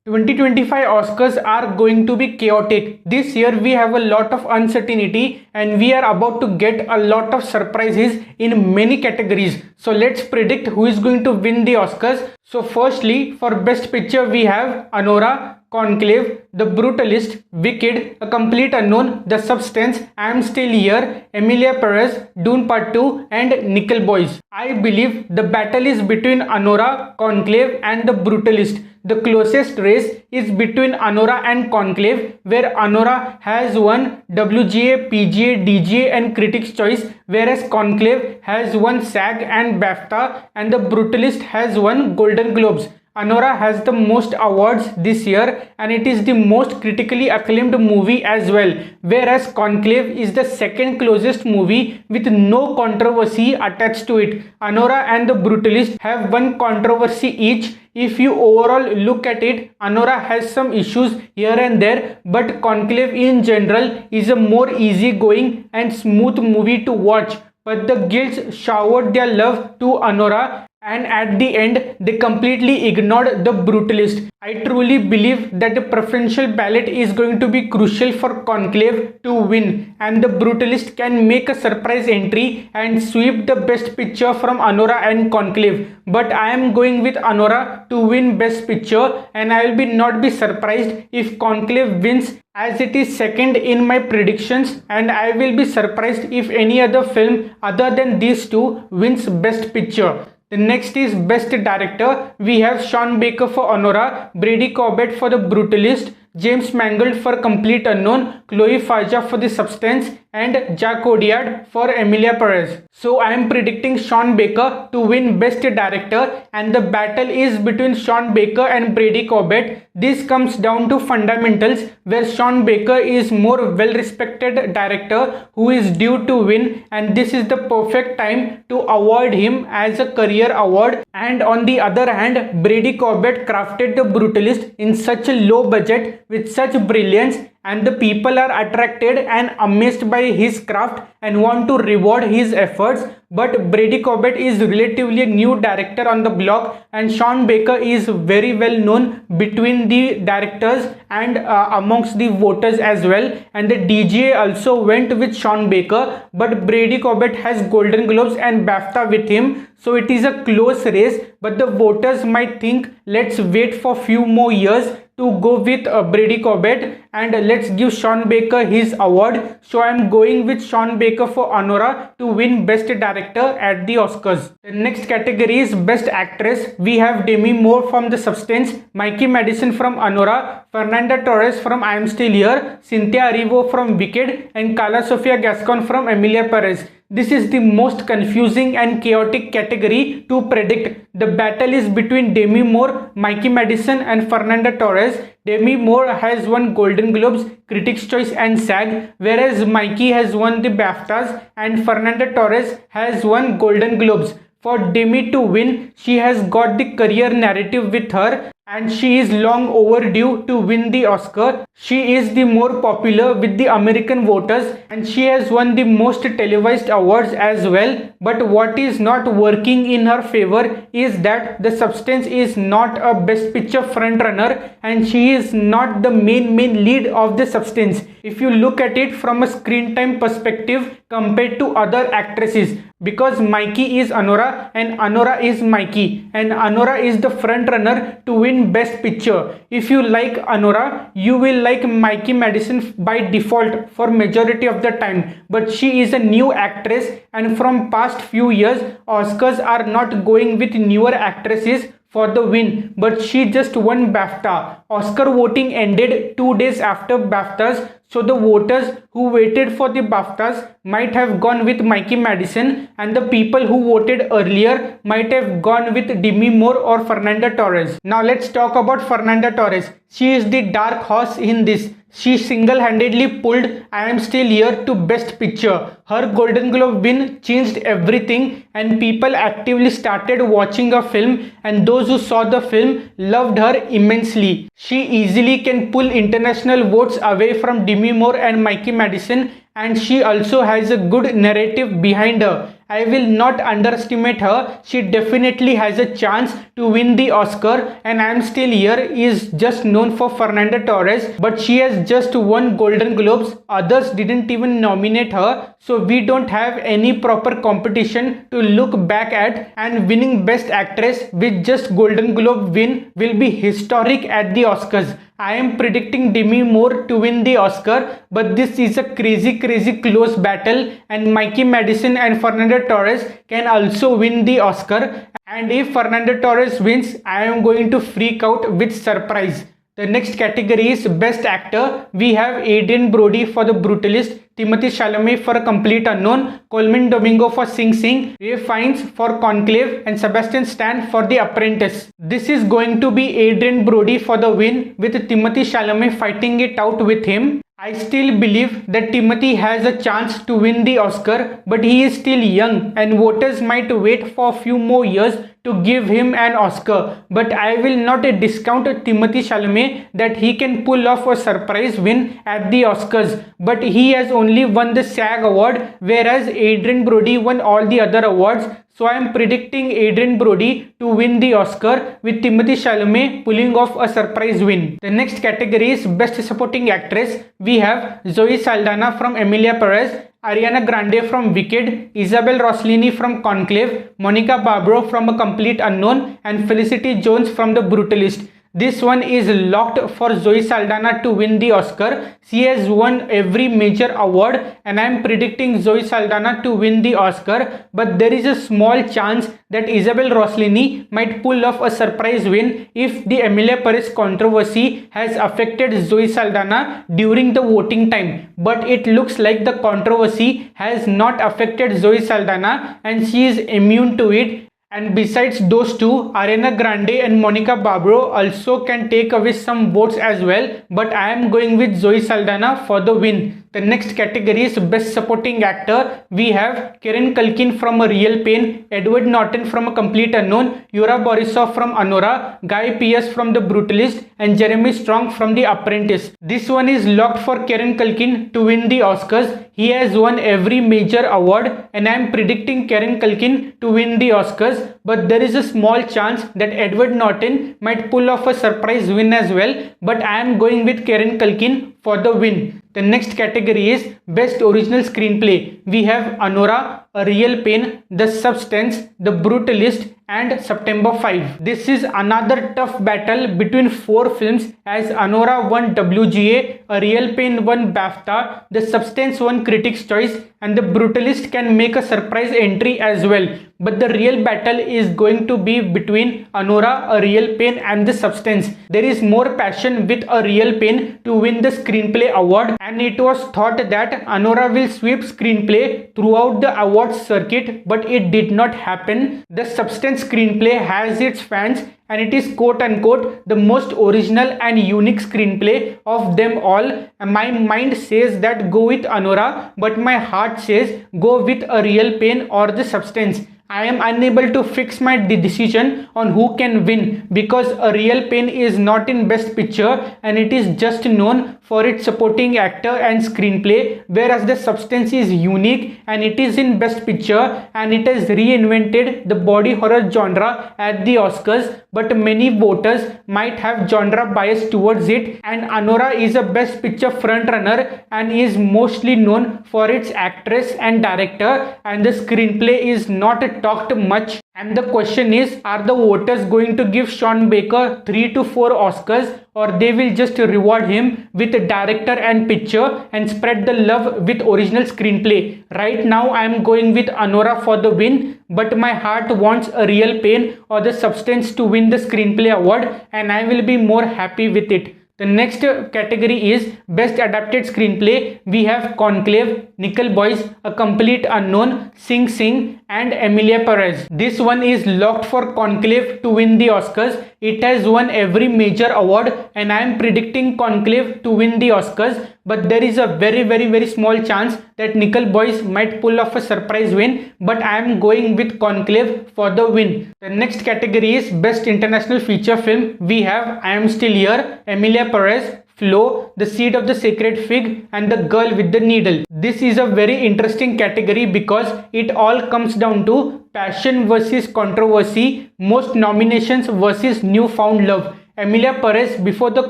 2025 Oscars are going to be chaotic. This year we have a lot of uncertainty and we are about to get a lot of surprises in many categories. So let's predict who is going to win the Oscars. So firstly, for Best Picture we have Anora, Conclave, The Brutalist, Wicked, A Complete Unknown, The Substance, I Am Still Here, Emilia Perez, Dune Part 2 and Nickel Boys. I believe the battle is between Anora, Conclave and The Brutalist. The closest race is between Anora and Conclave, where Anora has won WGA, PGA, DGA and Critics' Choice, whereas Conclave has won SAG and BAFTA, and The Brutalist has won Golden Globes. Anora has the most awards this year and it is the most critically acclaimed movie as well, whereas Conclave is the second closest movie with no controversy attached to it. Anora and The Brutalist have one controversy each. If you overall look at it, Anora has some issues here and there, but Conclave in general is a more easygoing and smooth movie to watch. But the guilds showered their love to Anora and at the end they completely ignored The Brutalist. I truly believe that the preferential ballot is going to be crucial for Conclave to win, and The Brutalist can make a surprise entry and sweep the Best Picture from Anora and Conclave. But I am going with Anora to win Best Picture, and I will not be surprised if Conclave wins, as it is second in my predictions, and I will be surprised if any other film other than these two wins Best Picture. The next is Best Director. We have Sean Baker for Anora, Brady Corbett for The Brutalist, James Mangold for Complete Unknown, Chloe Faja for The Substance and Jack Odiard for Emilia Perez. So I am predicting Sean Baker to win Best Director, and the battle is between Sean Baker and Brady Corbett. This comes down to fundamentals, where Sean Baker is more well-respected director who is due to win, and this is the perfect time to award him as a career award. And on the other hand, Brady Corbett crafted The Brutalist in such a low budget with such brilliance, and the people are attracted and amazed by his craft and want to reward his efforts. But Brady Corbett is relatively a new director on the block, and Sean Baker is very well known between the directors and amongst the voters as well, and the DGA also went with Sean Baker, but Brady Corbett has Golden Globes and BAFTA with him, so it is a close race. But the voters might think, let's wait for few more years to go with Brady Corbett and let's give Sean Baker his award. So I am going with Sean Baker for Anora to win Best Director at the Oscars. The next category is Best Actress. We have Demi Moore from The Substance, Mikey Madison from Anora, Fernanda Torres from I Am Still Here, Cynthia Erivo from Wicked and Carla Sofia Gascon from Emilia Perez. This is the most confusing and chaotic category to predict. The battle is between Demi Moore, Mikey Madison and Fernanda Torres. Demi Moore has won Golden Globes, Critics' Choice and SAG, whereas Mikey has won the BAFTAs and Fernanda Torres has won Golden Globes. For Demi to win, she has got the career narrative with her and she is long overdue to win the Oscar. She is the more popular with the American voters and she has won the most televised awards as well. But what is not working in her favor is that The Substance is not a Best Picture frontrunner and she is not the main lead of The Substance. If you look at it from a screen time perspective compared to other actresses, because Mikey is Anora and Anora is Mikey, and Anora is the front runner to win Best Picture. If you like Anora, you will like Mikey Madison by default for majority of the time, but she is a new actress and from past few years Oscars are not going with newer actresses for the win, but she just won BAFTA. Oscar voting ended 2 days after BAFTAs, so the voters who waited for the BAFTAs might have gone with Mikey Madison and the people who voted earlier might have gone with Demi Moore or Fernanda Torres. Now let's talk about Fernanda Torres. She is the dark horse in this. She single-handedly pulled I Am Still Here to Best Picture. Her Golden Globe win changed everything and people actively started watching a film, and those who saw the film loved her immensely. She easily can pull international votes away from Demi Moore and Mikey Madison, and she also has a good narrative behind her. I will not underestimate her. She definitely has a chance to win the Oscar. And I Am Still Here is just known for Fernanda Torres, but she has just won Golden Globes. Others didn't even nominate her, so we don't have any proper competition to look back at, and winning Best Actress with just Golden Globe win will be historic at the Oscars. I am predicting Demi Moore to win the Oscar, but this is a crazy close battle, and Mikey Madison and Fernanda Torres can also win the Oscar. And if Fernanda Torres wins, I am going to freak out with surprise. The next category is Best Actor. We have Adrien Brody for The Brutalist, Timothée Chalamet for A Complete Unknown, Colman Domingo for Sing Sing, Ralph Fiennes for Conclave, and Sebastian Stan for The Apprentice. This is going to be Adrien Brody for the win, with Timothée Chalamet fighting it out with him. I still believe that Timothy has a chance to win the Oscar, but he is still young and voters might wait for a few more years to give him an Oscar. But I will not discount Timothée Chalamet that he can pull off a surprise win at the Oscars, but he has only won the SAG award, whereas Adrien Brody won all the other awards. So I am predicting Adrien Brody to win the Oscar, with Timothée Chalamet pulling off a surprise win. The next category is Best Supporting Actress. We have Zoe Saldana from Emilia Perez, Ariana Grande from Wicked, Isabel Rossellini from Conclave, Monica Barbaro from A Complete Unknown, and Felicity Jones from The Brutalist. This one is locked for Zoe Saldana to win the Oscar. She has won every major award, and I am predicting Zoe Saldana to win the Oscar, but there is a small chance that Isabel Rossellini might pull off a surprise win if the Emilia Perez controversy has affected Zoe Saldana during the voting time. But it looks like the controversy has not affected Zoe Saldana and she is immune to it. And besides those two, Ariana Grande and Monica Barbaro also can take away some votes as well, but I am going with Zoe Saldana for the win. The next category is Best Supporting Actor. We have Kieran Culkin from A Real Pain, Edward Norton from A Complete Unknown, Yura Borisov from Anora, Guy Pearce from The Brutalist, and Jeremy Strong from The Apprentice. This one is locked for Kieran Culkin to win the Oscars. He has won every major award, and I am predicting Kieran Culkin to win the Oscars, but there is a small chance that Edward Norton might pull off a surprise win as well, but I am going with Kieran Culkin for the win. The next category is Best Original Screenplay. We have Anora, A Real Pain, The Substance, The Brutalist, and September 5. This is another tough battle between four films, as Anora won WGA, A Real Pain won BAFTA, The Substance won Critics' Choice, and The Brutalist can make a surprise entry as well. But the real battle is going to be between Anora, A Real Pain, and The Substance. There is more passion with A Real Pain to win the Screenplay award, and it was thought that Anora will sweep Screenplay throughout the awards circuit, but it did not happen. The Substance screenplay has its fans, and it is quote unquote the most original and unique screenplay of them all. And my mind says that go with Anora, but my heart says go with A Real Pain or The Substance. I am unable to fix my decision on who can win, because A Real Pain is not in Best Picture and it is just known for its supporting actor and screenplay, whereas The Substance is unique and it is in Best Picture and it has reinvented the body horror genre at the Oscars, but many voters might have genre bias towards it, and Anora is a Best Picture frontrunner and is mostly known for its actress and director, and the screenplay is not talked much. And the question is, are the voters going to give Sean Baker 3 to 4 Oscars, or they will just reward him with director and picture and spread the love with original screenplay? Right now I am going with Anora for the win, but my heart wants A Real Pain or The Substance to win the screenplay award, and I will be more happy with it. The next category is Best Adapted Screenplay. We have Conclave, Nickel Boys, A Complete Unknown, Sing Sing, and Emilia Perez. This one is locked for Conclave to win the Oscars. It has won every major award, and I am predicting Conclave to win the Oscars, but there is a very small chance that Nickel Boys might pull off a surprise win, but I am going with Conclave for the win. The next category is Best International Feature Film. We have I Am Still Here, Emilia Perez, Flo, The Seed of the Sacred Fig, and The Girl with the Needle. This is a very interesting category because it all comes down to passion versus controversy, most nominations versus newfound love. Emilia Perez before the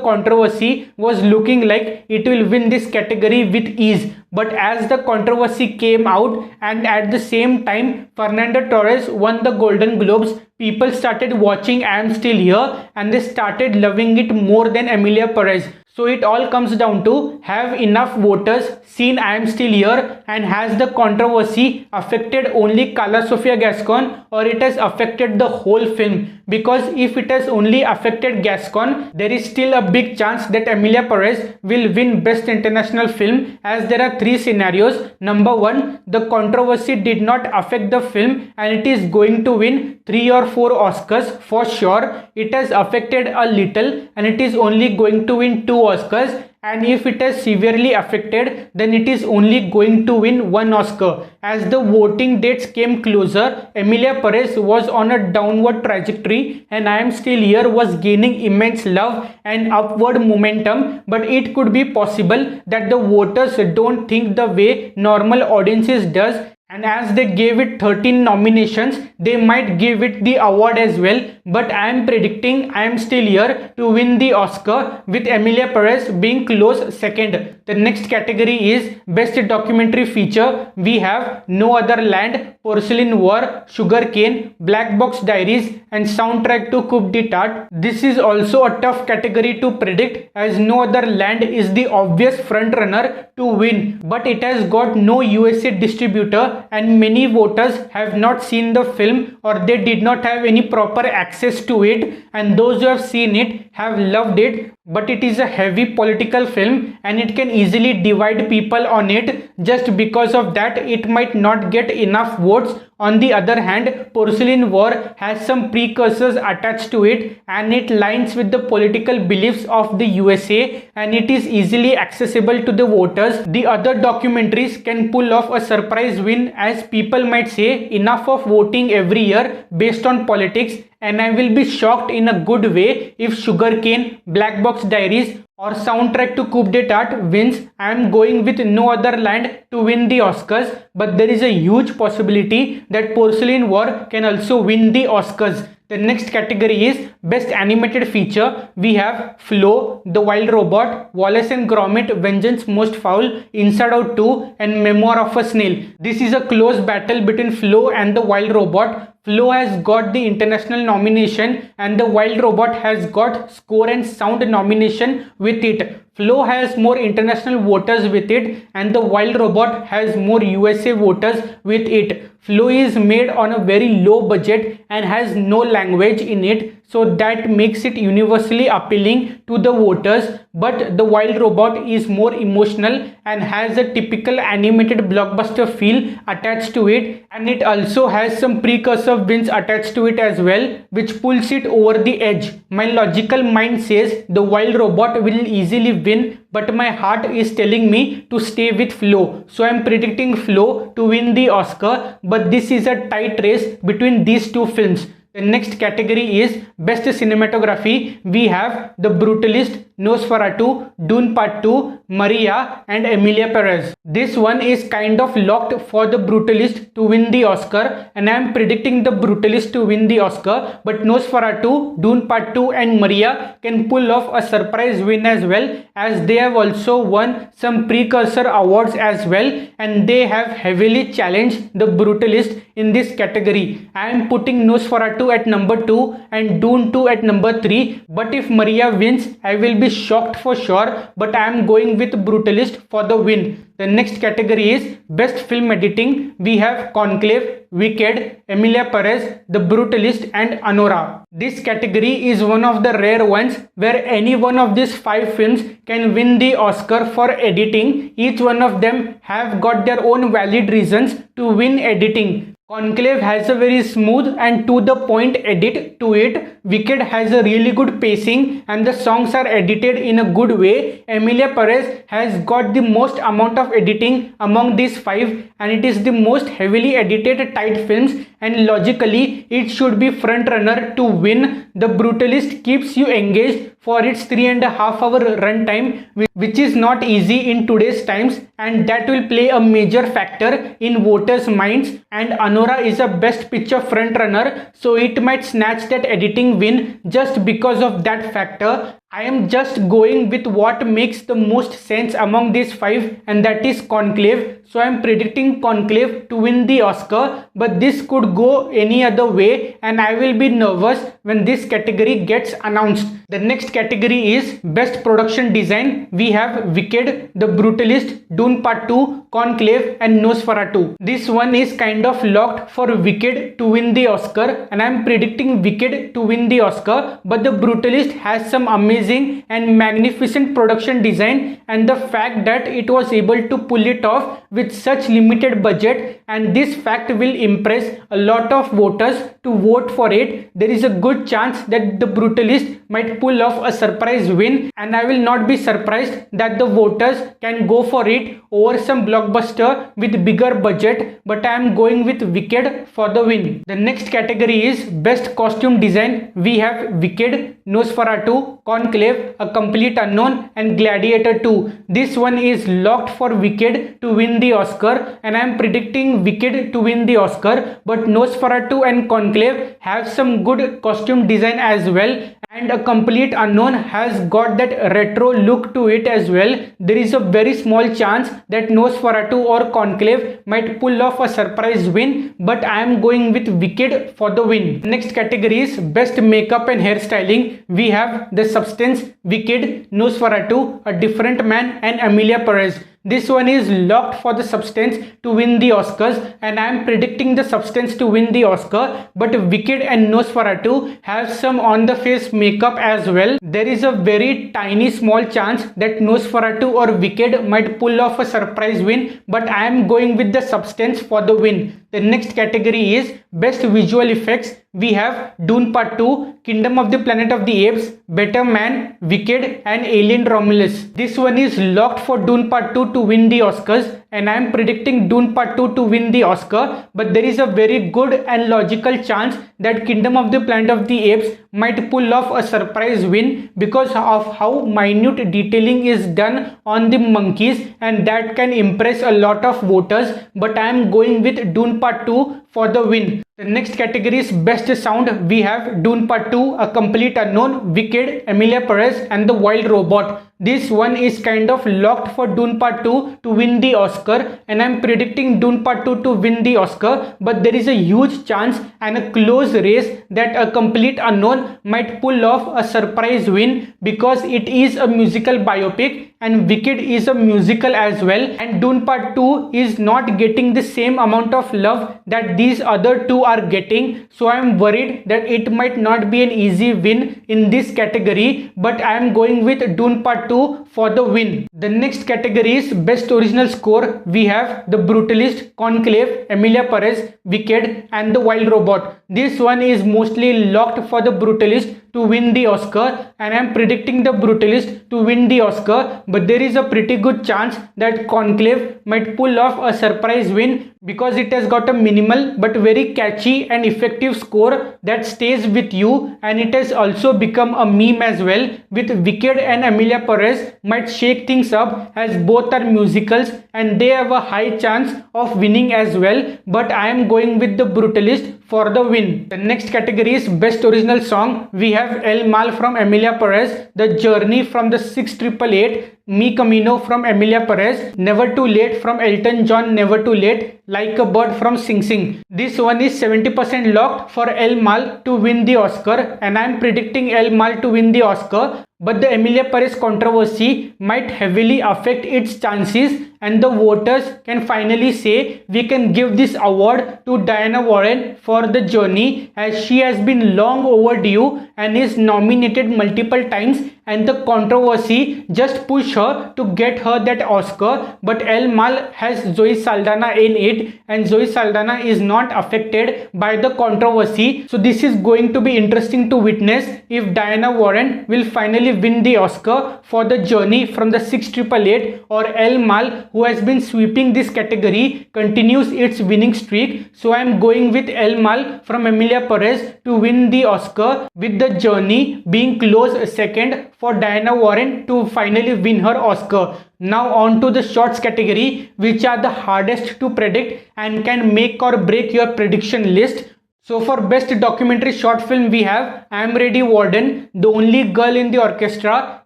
controversy was looking like it will win this category with ease, but as the controversy came out and at the same time Fernando Torres won the Golden Globes, people started watching I Am Still Here and they started loving it more than Emilia Perez. So it all comes down to, have enough voters seen I Am Still Here, and has the controversy affected only Carla Sofia Gascon or it has affected the whole film? Because if it has only affected Gascon, there is still a big chance that Emilia Perez will win Best International Film, as there are three scenarios. Number one, the controversy did not affect the film and it is going to win 3 or 4 Oscars for sure. It has affected a little and it is only going to win 2 Oscars. And if it is severely affected, then it is only going to win 1 Oscar. As the voting dates came closer, Emilia Perez was on a downward trajectory and I Am Still Here was gaining immense love and upward momentum, but it could be possible that the voters don't think the way normal audiences does, and as they gave it 13 nominations, they might give it the award as well. But I am predicting I Am Still Here to win the Oscar, with Emilia Perez being close second. The next category is Best Documentary Feature. We have No Other Land, Porcelain War, Sugarcane, Black Box Diaries, and Soundtrack to Coup d'etat. This is also a tough category to predict, as No Other Land is the obvious frontrunner to win, but it has got no USA distributor and many voters have not seen the film or they did not have any proper access to it, and those who have seen it have loved it. But it is a heavy political film and it can easily divide people on it. Just because of that, it might not get enough votes. On the other hand, Porcelain War has some precursors attached to it and it lines with the political beliefs of the USA and it is easily accessible to the voters. The other documentaries can pull off a surprise win, as people might say enough of voting every year based on politics, and I will be shocked in a good way if Sugarcane, Black Box Diaries, or Soundtrack to Coup d'etat wins. I am going with No Other Land to win the Oscars, but there is a huge possibility that Porcelain War can also win the Oscars. The next category is Best Animated Feature. We have Flo, The Wild Robot, Wallace and Gromit, Vengeance Most Foul, Inside Out 2, and Memoir of a Snail. This is a close battle between Flo and The Wild Robot. Flo has got the international nomination and The Wild Robot has got score and sound nomination with it. Flo has more international voters with it and The Wild Robot has more USA voters with it. Flo is made on a very low budget and has no language in it, so that makes it universally appealing to the voters. But The Wild Robot is more emotional and has a typical animated blockbuster feel attached to it, and it also has some precursor wins attached to it as well, which pulls it over the edge. My logical mind says The Wild Robot will easily win, but my heart is telling me to stay with Flo, so I am predicting Flo to win the Oscar, but this is a tight race between these two films. The next category is Best Cinematography. We have The Brutalist, Nosferatu, Dune Part 2, Maria, and Emilia Perez. This one is kind of locked for The Brutalist to win the Oscar, and I am predicting The Brutalist to win the Oscar, but Nosferatu, Dune Part 2, and Maria can pull off a surprise win as well, as they have also won some precursor awards as well, and they have heavily challenged The Brutalist in this category. I am putting Nosferatu at number 2 and Dune 2 at number 3, but if Maria wins, I will be shocked for sure, but I am going with Brutalist for the win. The next category is Best Film Editing. We have Conclave, Wicked, Emilia Perez, The Brutalist, and Anora. This category is one of the rare ones where any one of these 5 films can win the Oscar for editing. Each one of them have got their own valid reasons to win editing. Conclave has a very smooth and to the point edit to it. Wicked has a really good pacing and the songs are edited in a good way. Emilia Perez has got the most amount of editing among these 5 and it is the most heavily edited tight films, and logically it should be front runner to win. The Brutalist keeps you engaged for its 3.5 hour runtime, which is not easy in today's times, and that will play a major factor in voters' minds. And Anora is a best picture front runner, so it might snatch that editing win just because of that factor. I am just going with what makes the most sense among these 5, and that is Conclave. So I am predicting Conclave to win the Oscar, but this could go any other way and I will be nervous when this category gets announced. The next category is Best Production Design. We have Wicked, The Brutalist, Dune Part 2, Conclave and Nosferatu. This one is kind of locked for Wicked to win the Oscar, and I am predicting Wicked to win the Oscar, but The Brutalist has some amazing and magnificent production design, and the fact that it was able to pull it off with such limited budget, and this fact will impress a lot of voters to vote for it. There is a good chance that The Brutalist might pull off a surprise win, and I will not be surprised that the voters can go for it over some blockbuster with bigger budget, but I am going with Wicked for the win. The next category is Best Costume Design. We have Wicked, Nosferatu, Conclave, A Complete Unknown and Gladiator 2. This one is locked for Wicked to win the Oscar, and I am predicting Wicked to win the Oscar, but Nosferatu and Conclave have some good costume design as well, and A Complete Unknown has got that retro look to it as well. There is a very small chance that Nosferatu or Conclave might pull off a surprise win, but I am going with Wicked for the win. Next category is Best Makeup and Hairstyling. We have The Substance, Wicked, Nosferatu, A Different Man and Emilia Perez. This one is locked for The Substance to win the Oscars, and I am predicting The Substance to win the Oscar, but Wicked and Nosferatu have some on the face makeup as well. There is a very tiny small chance that Nosferatu or Wicked might pull off a surprise win, but I am going with The Substance for the win. The next category is Best Visual Effects. We have Dune Part 2, Kingdom of the Planet of the Apes, Better Man, Wicked and Alien Romulus. This one is locked for Dune Part 2 to win the Oscars, and I am predicting Dune Part 2 to win the Oscar, but there is a very good and logical chance that Kingdom of the Planet of the Apes might pull off a surprise win because of how minute detailing is done on the monkeys, and that can impress a lot of voters, but I am going with Dune Part 2 for the win. The next category is Best Sound. We have Dune Part 2, A Complete Unknown, Wicked, Emilia Perez and The Wild Robot. This one is kind of locked for Dune Part 2 to win the Oscar, and I am predicting Dune Part 2 to win the Oscar, but there is a huge chance and a close race that A Complete Unknown might pull off a surprise win because it is a musical biopic and Wicked is a musical as well, and Dune Part 2 is not getting the same amount of love that these other two are getting, so I am worried that it might not be an easy win in this category, but I am going with Dune Part 2 for the win. The next category is Best Original Score. We have The Brutalist, Conclave, Emilia Perez, Wicked and The Wild Robot. This one is mostly locked for The Brutalist to win the Oscar, and I am predicting The Brutalist to win the Oscar, but there is a pretty good chance that Conclave might pull off a surprise win because it has got a minimal but very catchy and effective score that stays with you, and it has also become a meme as well. With Wicked and Emilia Perez might shake things up as both are musicals and they have a high chance of winning as well, but I am going with The Brutalist for the win. The next category is Best Original Song. We have El Mal from Emilia Perez, The Journey from the 6888, Mi Camino from Emilia Perez, Never Too Late from Elton John, Never Too Late, Like a Bird from Sing Sing. This one is 70% locked for El Mal to win the Oscar, and I am predicting El Mal to win the Oscar, but the Emilia Perez controversy might heavily affect its chances, and the voters can finally say we can give this award to Diana Warren for The Journey, as she has been long overdue and is nominated multiple times, and the controversy just pushed her to get her that Oscar. But El Mal has Zoe Saldana in it, and Zoe Saldana is not affected by the controversy, so this is going to be interesting to witness if Diana Warren will finally win the Oscar for The Journey from the 6888 or El Mal who has been sweeping this category continues its winning streak. So I am going with El Mal from Emilia Perez to win the Oscar, with The Journey being close second for Diana Warren to finally win her Oscar. Now on to the shorts category, which are the hardest to predict and can make or break your prediction list. So for best documentary short film we have I Am Ready Warden, The Only Girl in the Orchestra,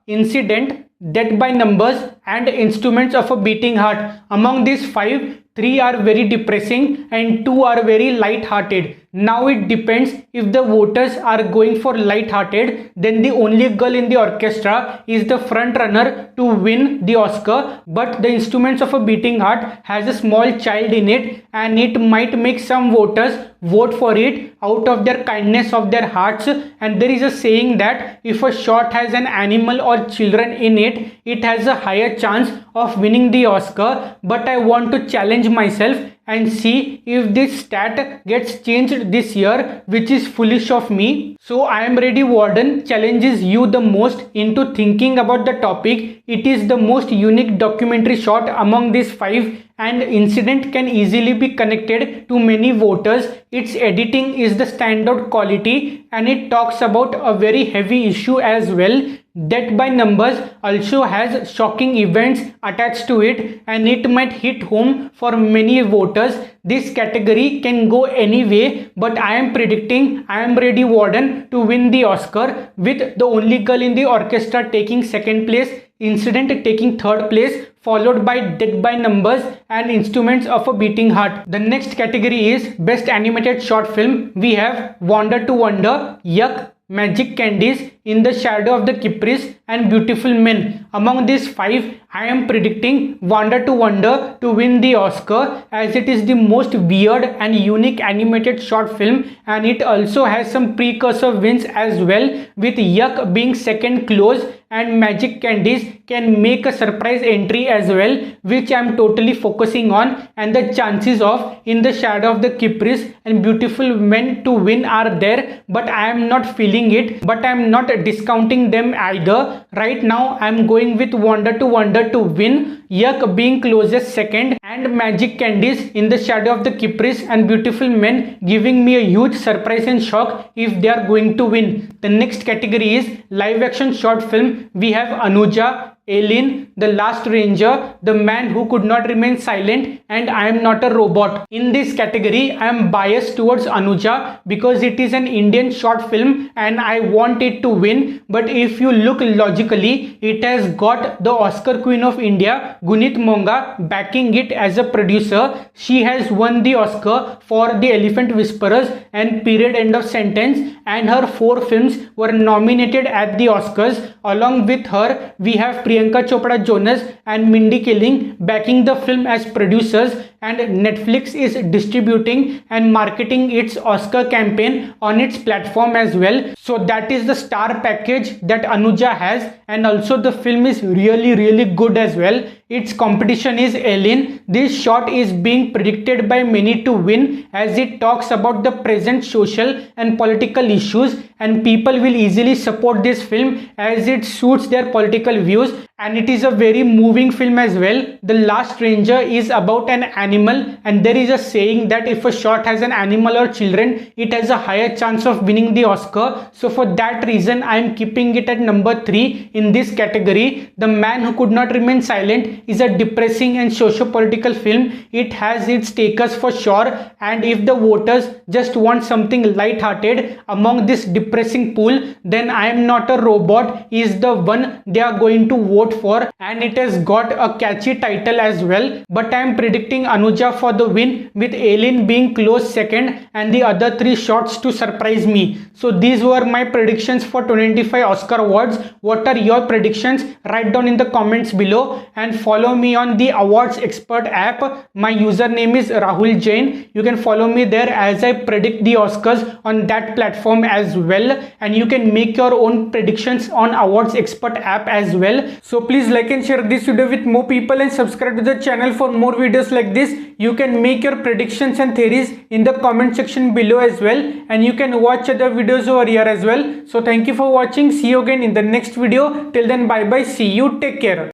Incident, Death by Numbers and Instruments of a Beating Heart. Among these five, three are very depressing and two are very light-hearted. Now it depends. If the voters are going for light-hearted, then The Only Girl in the Orchestra is the front runner to win the Oscar, but The Instruments of a Beating Heart has a small child in it and it might make some voters vote for it out of their kindness of their hearts. And there is a saying that if a short has an animal or children in it, it has a higher chance of winning the Oscar. But I want to challenge myself and see if this stat gets changed this year, which is foolish of me. So I Am Ready Warden challenges you the most into thinking about the topic. It is the most unique documentary short among these five, and Incident can easily be connected to many voters. Its editing is the standout quality and it talks about a very heavy issue as well. Death by Numbers also has shocking events attached to it and it might hit home for many voters. This category can go any way, but I am predicting I Am Ready Warden to win the Oscar, with The Only Girl in the Orchestra taking second place, Incident taking third place, followed by Death by Numbers and Instruments of a Beating Heart. The next category is Best Animated Short Film. We have Wander to Wonder, Yuck, Magic Candies, In the Shadow of the Kypris and Beautiful Men. Among these five, I am predicting Wander to Wonder to win the Oscar, as it is the most weird and unique animated short film and it also has some precursor wins as well, with Yuck being second close and Magic Candies can make a surprise entry as well, which I am totally focusing on, and the chances of In the Shadow of the Kypris and Beautiful Men to win are there, but I am not feeling it, but I am not discounting them either. Right now I am going with Wander to Wonder to win, Yuck being closest second and Magic Candies, In the Shadow of the Kypris and Beautiful Men giving me a huge surprise and shock if they are going to win. The next category is live action short film. We have Anuja, Alien, The Last Ranger, The Man Who Could Not Remain Silent and I Am Not a Robot. In this category, I am biased towards Anuja because it is an Indian short film and I want it to win. But if you look logically, it has got the Oscar Queen of India, Gunit Monga, backing it as a producer. She has won the Oscar for The Elephant Whisperers and Period End of Sentence, and her 4 films were nominated at the Oscars. Along with her, we have Priyanka Chopra Jonas and Mindy Kaling backing the film as producers, and Netflix is distributing and marketing its Oscar campaign on its platform as well. So that is the star package that Anuja has, and also the film is really good as well. Its competition is Alien. This short is being predicted by many to win as it talks about the present social and political issues, and people will easily support this film as it suits their political views, and it is a very moving film as well. The Last Ranger is about an animal, and there is a saying that if a short has an animal or children, it has a higher chance of winning the Oscar. So for that reason, I am keeping it at number 3 in this category. The Man Who Could Not Remain Silent is a depressing and socio-political film. It has its takers for sure, and if the voters just want something light-hearted among this depressing pool, then I Am Not a Robot is the one they are going to vote for, and it has got a catchy title as well. But I am predicting Anuja for the win, with Alien being close second and the other 3 shots to surprise me. So these were my predictions for 2025 Oscar Awards. What are your predictions? Write down in the comments below, and follow me on the Awards Expert app. My username is Rahul Jain. You can follow me there as I predict the Oscars on that platform as well, and you can make your own predictions on Awards Expert app as well. So please like and share this video with more people and subscribe to the channel for more videos like this. You can make your predictions and theories in the comment section below as well, and you can watch other videos over here as well. So thank you for watching. See you again in the next video. Till then, bye bye. See you. Take care.